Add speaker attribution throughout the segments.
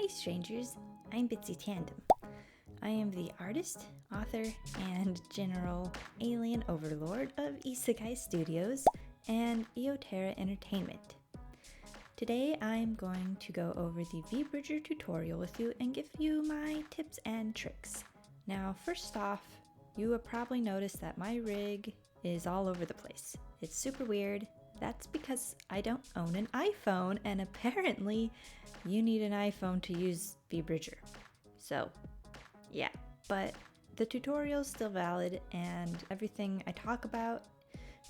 Speaker 1: Hi strangers, I'm Bitsy Tandem. I am the artist, author, and general alien overlord of Isekai Studios and Eoterra Entertainment. Today I'm going to go over the Vbridger tutorial with you and give you my tips and tricks. Now first off, you have probably noticed that my rig is all over the place. It's super weird. That's because I don't own an iPhone, and apparently you need an iPhone to use Vbridger. So yeah, but the tutorial is still valid and everything I talk about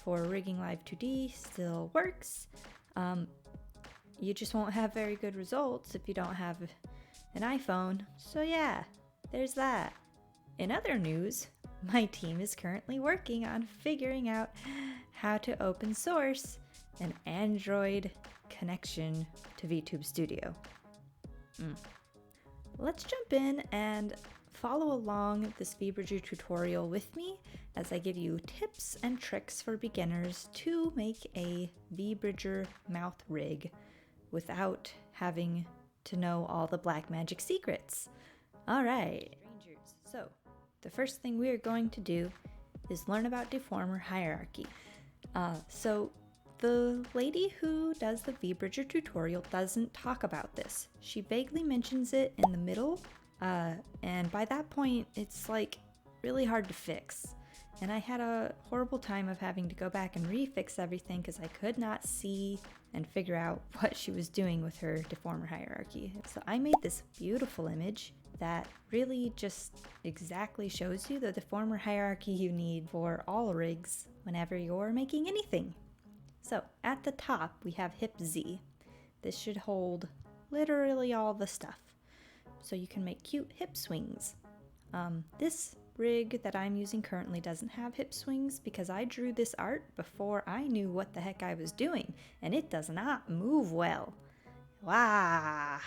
Speaker 1: for rigging Live2D still works. You just won't have very good results if you don't have an iPhone. So yeah, there's that. In other news, my team is currently working on figuring out how to open source an Android connection to VTube Studio. Let's jump in and follow along this Vbridger tutorial with me as I give you tips and tricks for beginners to make a Vbridger mouth rig without having to know all the black magic secrets. Alright, Rangers. So, the first thing we are going to do is learn about Deformer Hierarchy. So the lady who does the Vbridger tutorial doesn't talk about this. She vaguely mentions it in the middle, and by that point it's like really hard to fix. And I had a horrible time of having to go back and refix everything because I could not see and figure out what she was doing with her Deformer Hierarchy. So I made this beautiful image that really just exactly shows you the Deformer Hierarchy you need for all rigs whenever you're making anything. So at the top we have hip Z. This should hold literally all the stuff. So you can make cute hip swings. This rig that I'm using currently doesn't have hip swings because I drew this art before I knew what the heck I was doing, and it does not move well. Wow.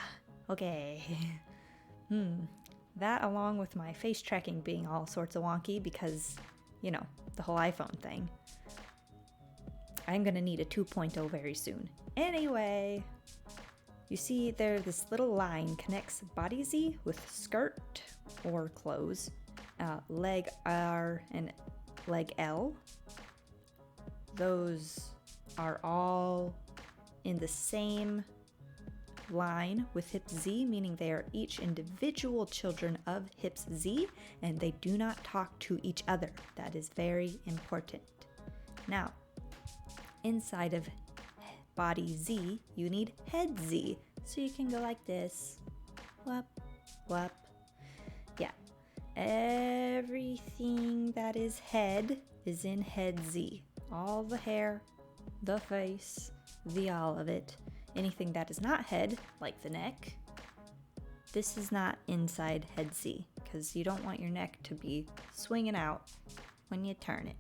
Speaker 1: Okay. That along with my face tracking being all sorts of wonky because, you know, the whole iPhone thing. I'm gonna need a 2.0 very soon. Anyway, you see there this little line connects body Z with skirt or clothes, leg R and leg L. Those are all in the same line with hip Z, meaning they are each individual children of hips Z and they do not talk to each other. That is very important. Now, inside of body Z, you need head Z. So you can go like this. Whoop, whoop. Yeah. Everything that is head is in head Z. All the hair, the face, the all of it. Anything that is not head, like the neck, this is not inside head Z because you don't want your neck to be swinging out when you turn it.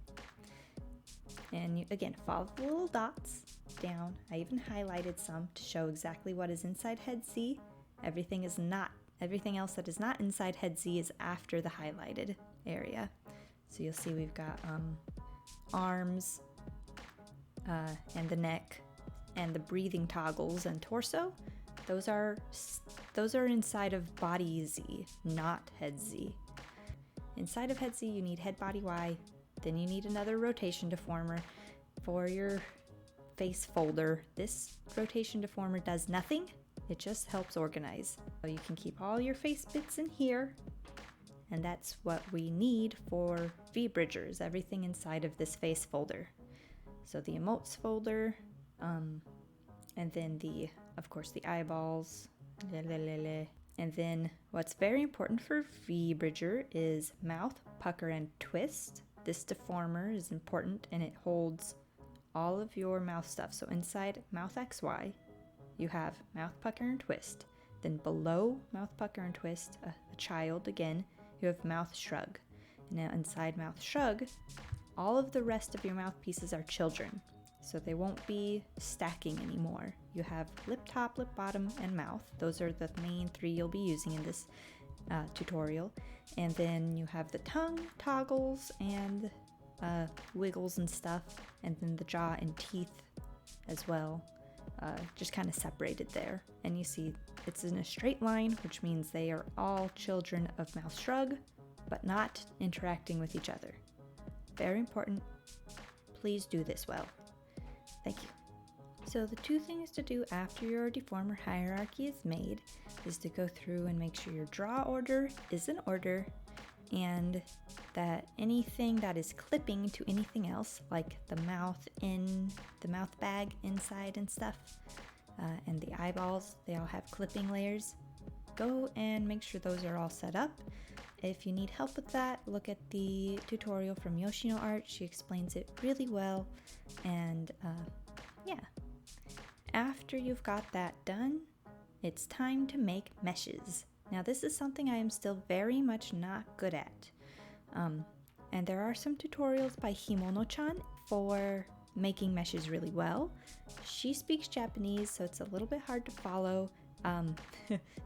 Speaker 1: And you, again, follow the little dots down. I even highlighted some to show exactly what is inside head Z. Everything else that is not inside head Z is after the highlighted area. So you'll see we've got arms and the neck and the breathing toggles and torso. Those are inside of body Z, not head Z. Inside of head Z you need head body Y. Then you need another rotation deformer for your face folder. This rotation deformer does nothing. It just helps organize. So you can keep all your face bits in here. And that's what we need for Vbridgers, everything inside of this face folder. So the emotes folder, and then of course the eyeballs. And then what's very important for Vbridger is mouth, pucker, and twist. This deformer is important and it holds all of your mouth stuff. So inside mouth XY, you have mouth, pucker, and twist. Then below mouth, pucker, and twist, a child again, you have mouth, shrug. And now inside mouth, shrug, all of the rest of your mouthpieces are children. So they won't be stacking anymore. You have lip top, lip bottom, and mouth. Those are the main three you'll be using in this tutorial. And then you have the tongue, toggles, and wiggles and stuff, and then the jaw and teeth as well. just kind of separated there. And you see it's in a straight line, which means they are all children of Mouth Shrug, but not interacting with each other. Very important. Please do this well. Thank you. So the two things to do after your deformer hierarchy is made is to go through and make sure your draw order is in order, and that anything that is clipping to anything else, like the mouth bag inside and stuff, and the eyeballs, they all have clipping layers. Go and make sure those are all set up. If you need help with that, look at the tutorial from Yoshino Art. She explains it really well. And yeah, after you've got that done, it's time to make meshes. Now this is something I am still very much not good at. And there are some tutorials by Himono-chan for making meshes really well. She speaks Japanese, so it's a little bit hard to follow.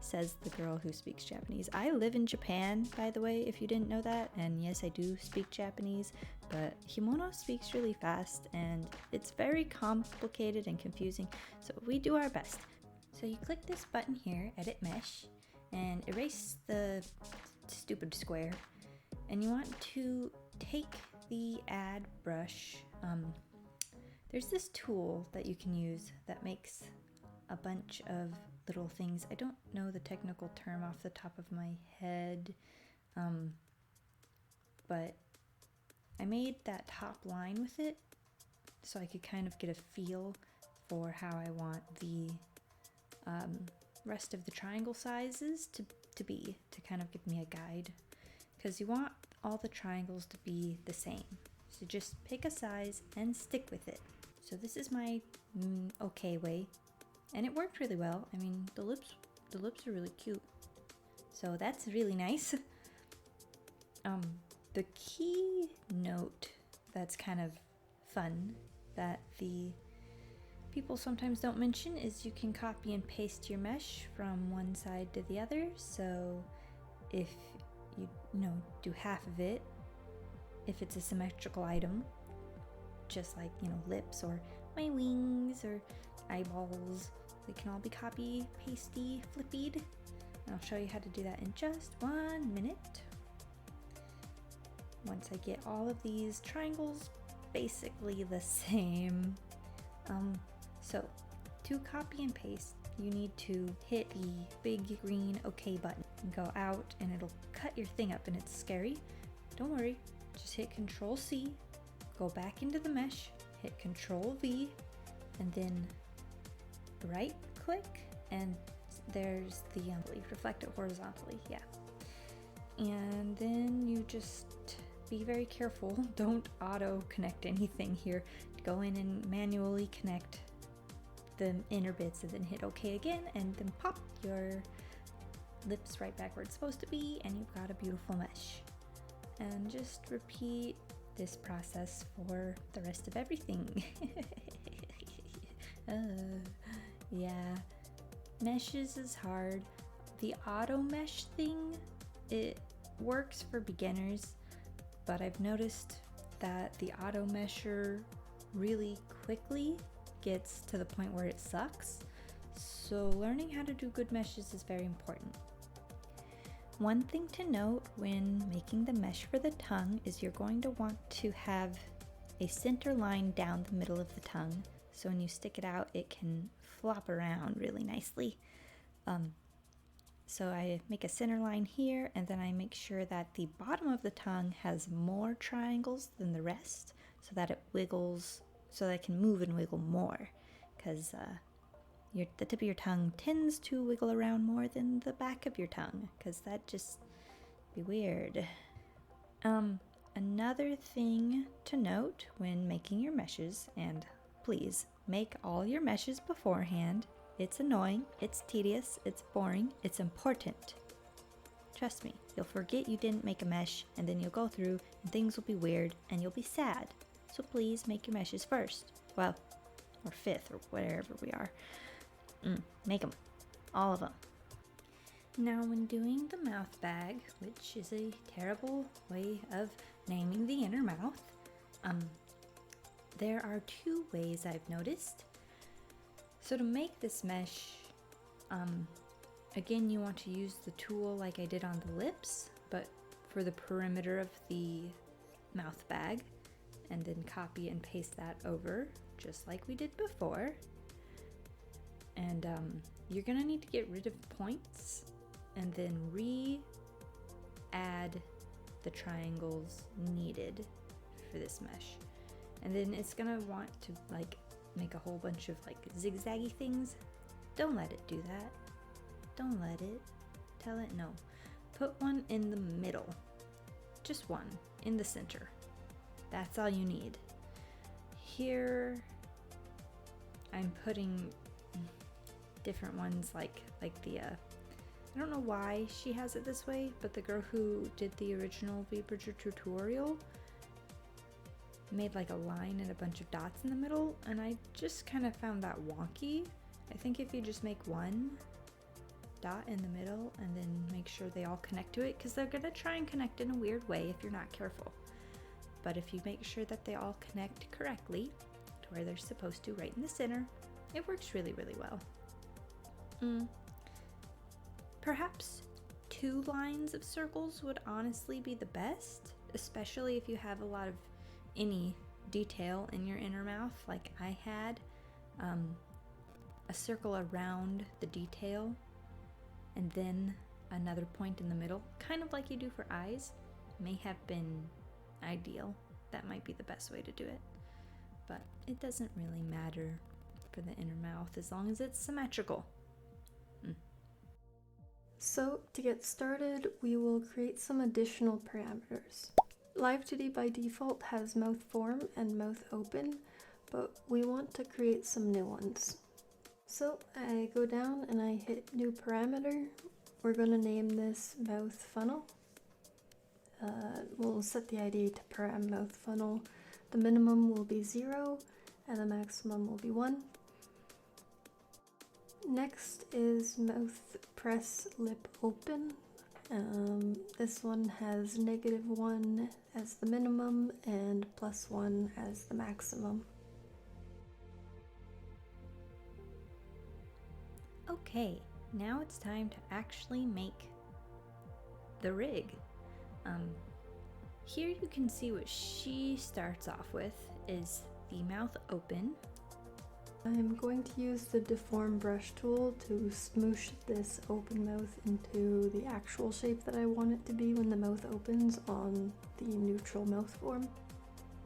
Speaker 1: Says the girl who speaks Japanese. I live in Japan, by the way, if you didn't know that, and yes, I do speak Japanese, but Himono speaks really fast and it's very complicated and confusing, so we do our best. So you click this button here, Edit Mesh, and erase the stupid square, and you want to take the add brush. There's this tool that you can use that makes a bunch of little things. I don't know the technical term off the top of my head, but I made that top line with it so I could kind of get a feel for how I want the rest of the triangle sizes to be, to kind of give me a guide, because you want all the triangles to be the same. So just pick a size and stick with it. So this is my okay way. And it worked really well. I mean, the lips are really cute. So that's really nice. The key note that's kind of fun that the people sometimes don't mention is you can copy and paste your mesh from one side to the other. So if you do half of it, if it's a symmetrical item, just like, lips or my wings or eyeballs, they can all be copy, pasty, flippied. And I'll show you how to do that in just 1 minute. Once I get all of these triangles basically the same. So to copy and paste, you need to hit the big green OK button and go out, and it'll cut your thing up and it's scary. Don't worry, just hit Control C, go back into the mesh, hit Control V, and then right click, and there's the reflect it horizontally, yeah. And then you just be very careful, don't auto connect anything here. Go in and manually connect the inner bits and then hit OK again, and then pop your lips right back where it's supposed to be, and you've got a beautiful mesh. And just repeat this process for the rest of everything. Yeah, meshes is hard. The auto mesh thing, it works for beginners, but I've noticed that the auto mesher really quickly gets to the point where it sucks. So learning how to do good meshes is very important. One thing to note when making the mesh for the tongue is you're going to want to have a center line down the middle of the tongue, so when you stick it out it can flop around really nicely. So I make a center line here, and then I make sure that the bottom of the tongue has more triangles than the rest, so that it wiggles, so that it can move and wiggle more, because the tip of your tongue tends to wiggle around more than the back of your tongue, because that just be weird. Another thing to note when making your meshes, and please make all your meshes beforehand. It's annoying, it's tedious, it's boring, it's important. Trust me, you'll forget you didn't make a mesh, and then you'll go through and things will be weird and you'll be sad. So please make your meshes first. Well, or fifth, or wherever we are. Make them. All of them. Now when doing the mouth bag, which is a terrible way of naming the inner mouth, there are two ways I've noticed. So to make this mesh, again, you want to use the tool like I did on the lips, but for the perimeter of the mouth bag, and then copy and paste that over just like we did before. And you're gonna need to get rid of points and then re-add the triangles needed for this mesh. And then it's gonna want to like make a whole bunch of like zigzaggy things. Don't let it do that. Don't let it. Tell it no. Put one in the middle. Just one in the center. That's all you need. Here I'm putting different ones like the I don't know why she has it this way, but the girl who did the original Vbridger tutorial made like a line and a bunch of dots in the middle, and I just kind of found that wonky. I think if you just make one dot in the middle and then make sure they all connect to it, because they're gonna try and connect in a weird way if you're not careful. But if you make sure that they all connect correctly to where they're supposed to, right in the center, it works really, really well. Perhaps 2 lines of circles would honestly be the best, especially if you have a lot of any detail in your inner mouth like I had. A circle around the detail and then another point in the middle, kind of like you do for eyes, may have been ideal. That might be the best way to do it, but it doesn't really matter for the inner mouth as long as it's symmetrical.
Speaker 2: So to get started, we will create some additional parameters. Live2D by default has mouth form and mouth open, but we want to create some new ones. So I go down and I hit new parameter. We're going to name this mouth funnel. We'll set the ID to param mouth funnel. The minimum will be 0 and the maximum will be 1. Next is mouth press lip open. This one has -1 as the minimum and +1 as the maximum.
Speaker 1: Okay, now it's time to actually make the rig. Here you can see what she starts off with is the mouth open.
Speaker 2: I'm going to use the deform brush tool to smoosh this open mouth into the actual shape that I want it to be when the mouth opens on the neutral mouth form.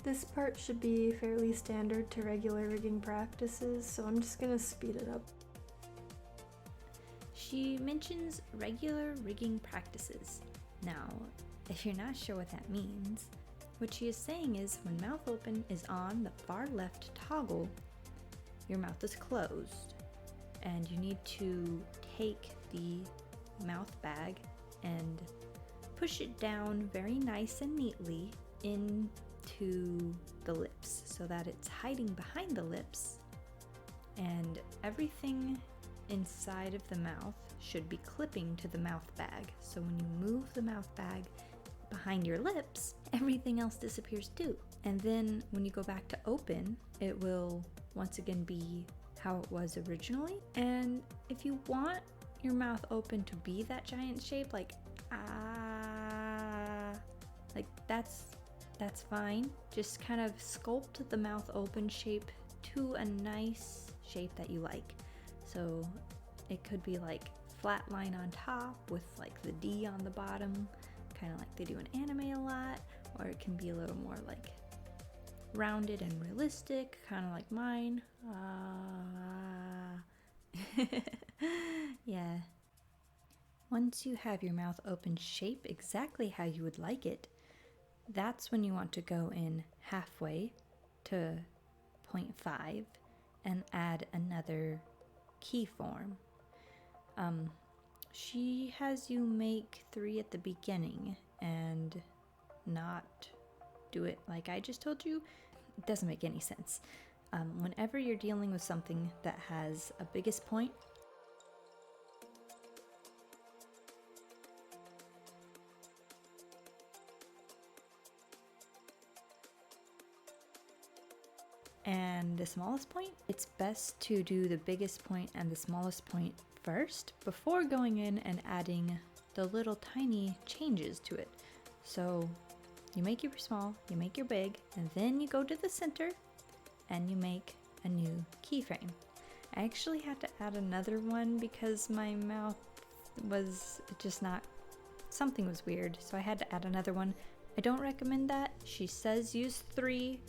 Speaker 2: This part should be fairly standard to regular rigging practices, so I'm just going to speed it up.
Speaker 1: She mentions regular rigging practices. Now, if you're not sure what that means, what she is saying is when mouth open is on the far left toggle, your mouth is closed, and you need to take the mouth bag and push it down very nice and neatly into the lips so that it's hiding behind the lips, and everything inside of the mouth should be clipping to the mouth bag. So when you move the mouth bag behind your lips, everything else disappears too. And then when you go back to open, it will once again be how it was originally. And if you want your mouth open to be that giant shape, like that's fine. Just kind of sculpt the mouth open shape to a nice shape that you like. So it could be like flat line on top with like the D on the bottom, kind of like they do in anime a lot, or it can be a little more like rounded and realistic, kind of like mine. Yeah. Once you have your mouth open shape exactly how you would like it, that's when you want to go in halfway to 0.5 and add another keyform. She has you make 3 at the beginning and not do it like I just told you. It doesn't make any sense. Whenever you're dealing with something that has a biggest point, and and the smallest point, it's best to do the biggest point and the smallest point first before going in and adding the little tiny changes to it. So you make your small, you make your big, and then you go to the center and you make a new keyframe. I actually had to add another one because my mouth was just not, something was weird, so I had to add another one. I don't recommend that. She says use 3.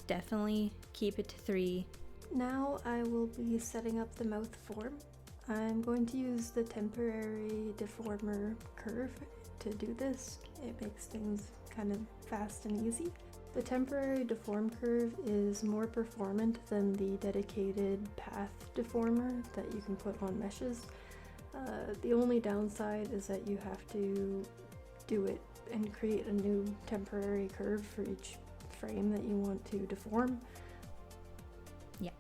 Speaker 1: Definitely keep it to 3.
Speaker 2: Now I will be setting up the mouth form. I'm going to use the temporary deformer curve to do this. It makes things kind of fast and easy. The temporary deform curve is more performant than the dedicated path deformer that you can put on meshes. The only downside is that you have to do it and create a new temporary curve for each frame that you want to deform.
Speaker 1: Yeah.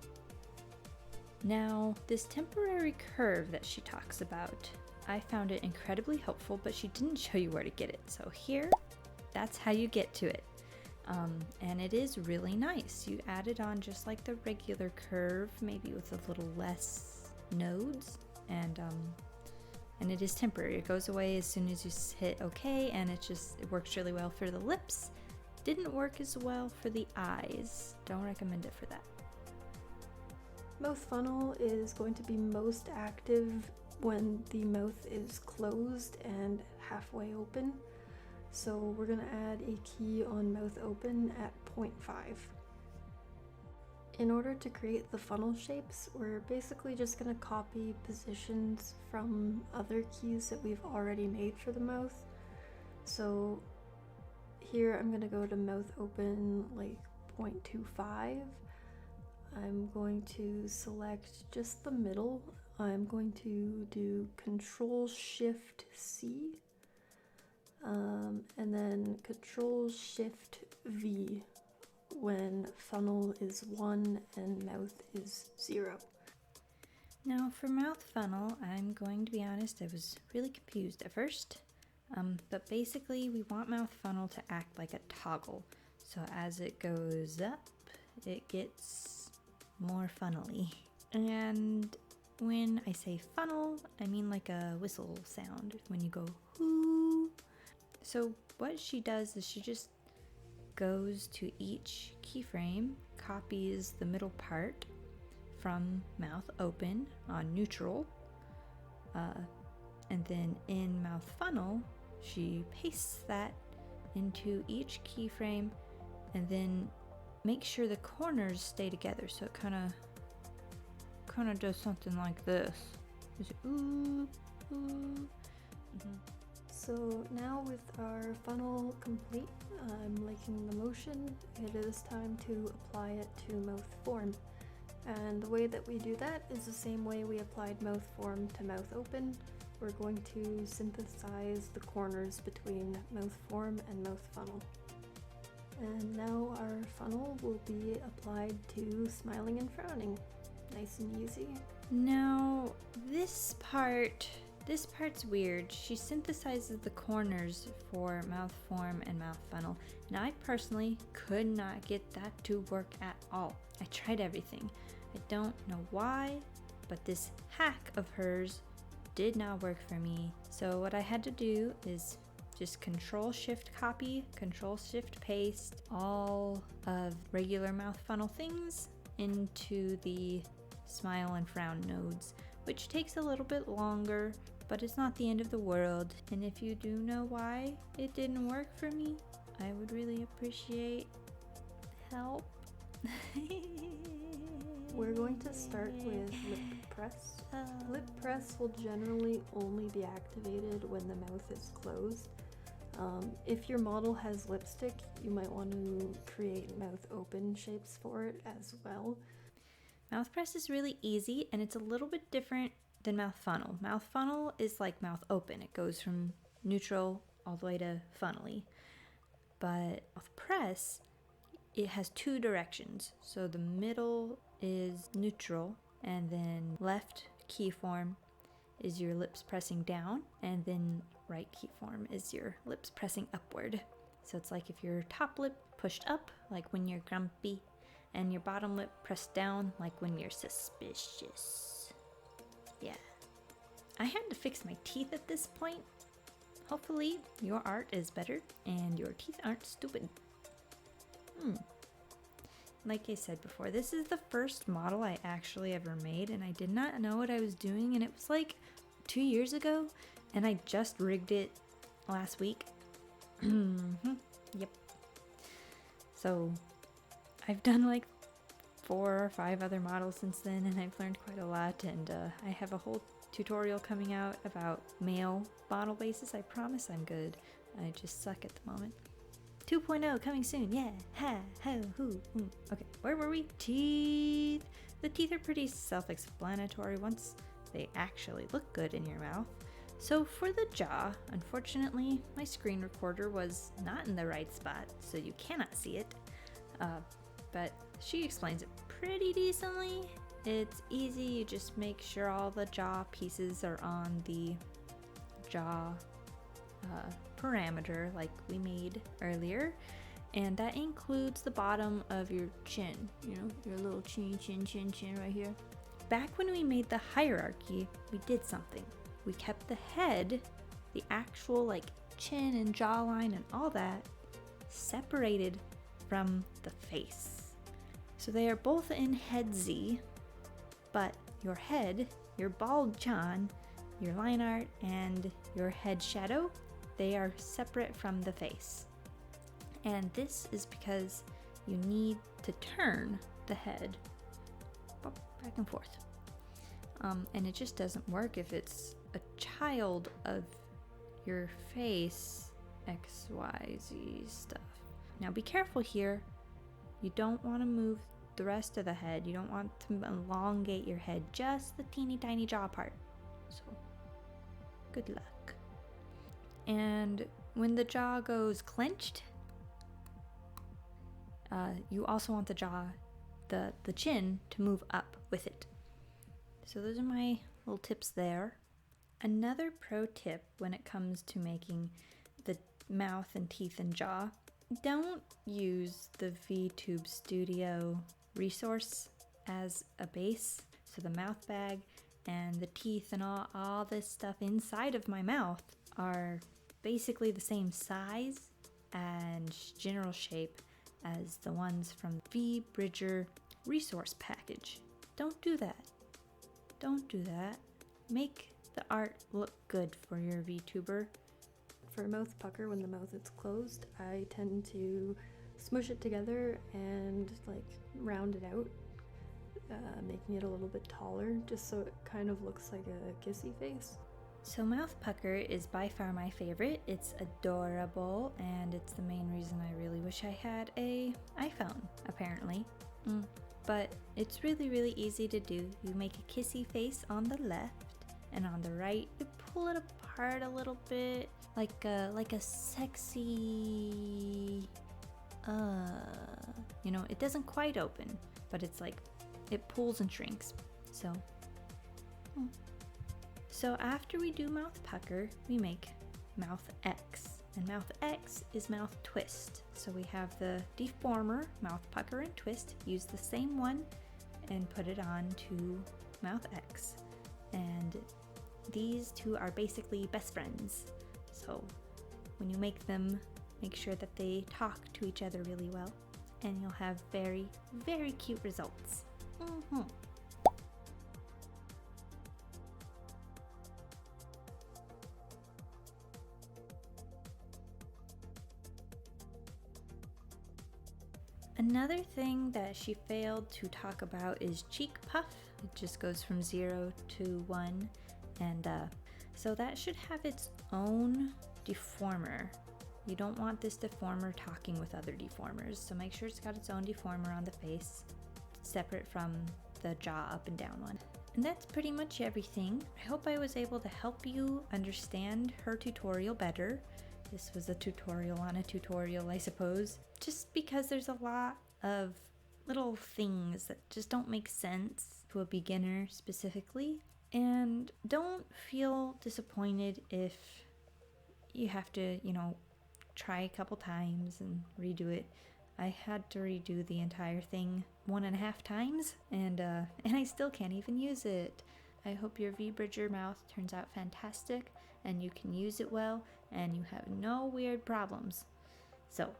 Speaker 1: Now, this temporary curve that she talks about, I found it incredibly helpful, but she didn't show you where to get it. So here, that's how you get to it. And it is really nice. You add it on just like the regular curve, maybe with a little less nodes, and it is temporary. It goes away as soon as you hit OK, and it works really well for the lips. Didn't work as well for the eyes. Don't recommend it for that.
Speaker 2: Mouth funnel is going to be most active when the mouth is closed and halfway open. So we're going to add a key on mouth open at 0.5. In order to create the funnel shapes, we're basically just going to copy positions from other keys that we've already made for the mouth. So here I'm going to go to mouth open like 0.25. I'm going to select just the middle. I'm going to do Control-Shift-C. And then Control-Shift-V when funnel is 1 and mouth is 0.
Speaker 1: Now for mouth funnel, I'm going to be honest, I was really confused at first. But basically we want mouth funnel to act like a toggle. So as it goes up, it gets more funnely. And when I say funnel, I mean like a whistle sound when you go whoo. So what she does is she just goes to each keyframe, copies the middle part from mouth open on neutral, and then in mouth funnel, she pastes that into each keyframe and then makes sure the corners stay together. So it kind of does something like this. Is it ooh, ooh? Mm-hmm.
Speaker 2: So now with our funnel complete, I'm liking the motion. It is time to apply it to mouth form. And the way that we do that is the same way we applied mouth form to mouth open. We're going to synthesize the corners between mouth form and mouth funnel. And now our funnel will be applied to smiling and frowning. Nice and easy.
Speaker 1: Now this part's weird. She synthesizes the corners for mouth form and mouth funnel, and I personally could not get that to work at all. I tried everything. I don't know why, but this hack of hers did not work for me. So what I had to do is just Control-Shift-Copy, Control-Shift-Paste all of regular mouth funnel things into the smile and frown nodes, which takes a little bit longer, but it's not the end of the world. And if you do know why it didn't work for me, I would really appreciate help.
Speaker 2: We're going to start with lip press. Lip press will generally only be activated when the mouth is closed. If your model has lipstick, you might want to create mouth open shapes for it as well.
Speaker 1: Mouth press is really easy, and it's a little bit different than mouth funnel. Mouth funnel is like mouth open. It goes from neutral all the way to funnely. But mouth press, it has 2 directions. So the middle is neutral, and then left keyform is your lips pressing down, and then right keyform is your lips pressing upward. So it's like if your top lip pushed up, like when you're grumpy, and your bottom lip pressed down like when you're suspicious. Yeah. I had to fix my teeth at this point. Hopefully your art is better and your teeth aren't stupid. Like I said before, this is the first model I actually ever made, and I did not know what I was doing, and it was like 2 years ago, and I just rigged it last week. Yep. So I've done like 4 or 5 other models since then, and I've learned quite a lot, and I have a whole tutorial coming out about male model bases. I promise I'm good. I just suck at the moment. 2.0 coming soon. Yeah. Ha. Ho. Hoo. Okay, where were we? Teeth. The teeth are pretty self-explanatory once they actually look good in your mouth. So for the jaw, unfortunately, my screen recorder was not in the right spot, so you cannot see it. But she explains it pretty decently. It's easy, you just make sure all the jaw pieces are on the jaw parameter like we made earlier, and that includes the bottom of your chin, you know, your little chin right here. Back when we made the hierarchy, we did something. We kept the head, the actual like chin and jawline and all that, separated from the face. So they are both in head Z, but your head, your bald John, your line art, and your head shadow, they are separate from the face. And this is because you need to turn the head back and forth. And it just doesn't work if it's a child of your face, XYZ stuff. Now be careful here. You don't want to move the rest of the head. You don't want to elongate your head, just the teeny tiny jaw part. So good luck. And when the jaw goes clenched, you also want the jaw, the chin, to move up with it. So those are my little tips there. Another pro tip when it comes to making the mouth and teeth and jaw, don't use the VTube Studio resource as a base. So the mouth bag and the teeth and all this stuff inside of my mouth are basically the same size and general shape as the ones from Vbridger resource package. Don't do that. Don't do that. Make the art look good for your VTuber.
Speaker 2: For mouth pucker, when the mouth is closed, I tend to smush it together and like round it out, making it a little bit taller, just so it kind of looks like a kissy face.
Speaker 1: So mouth pucker is by far my favorite. It's adorable, and it's the main reason I really wish I had a iPhone, apparently. But it's really, really easy to do. You make a kissy face on the left, and on the right, you pull it apart a little bit, like a sexy, you know, it doesn't quite open, but it's like, it pulls and shrinks, so. So after we do mouth pucker, we make mouth X, and mouth X is mouth twist. So we have the Deformer mouth pucker and twist, use the same one, and put it on to mouth X. And these two are basically best friends. So when you make them, make sure that they talk to each other really well, and you'll have very, very cute results. Another thing that she failed to talk about is cheek puff. It just goes from 0 to 1, and so that should have its own deformer. You don't want this deformer talking with other deformers, so make sure it's got its own deformer on the face, separate from the jaw up and down one. And that's pretty much everything. I hope I was able to help you understand her tutorial better. This was a tutorial on a tutorial, I suppose, just because there's a lot of little things that just don't make sense to a beginner specifically. And don't feel disappointed if you have to, you know, try a couple times and redo it. I had to redo the entire thing 1.5 times, and I still can't even use it. I hope your Vbridger mouth turns out fantastic, and you can use it well, and you have no weird problems. So,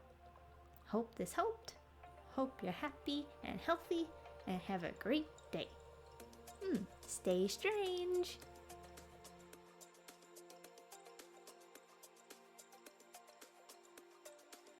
Speaker 1: hope this helped. Hope you're happy and healthy, and have a great day. Stay strange.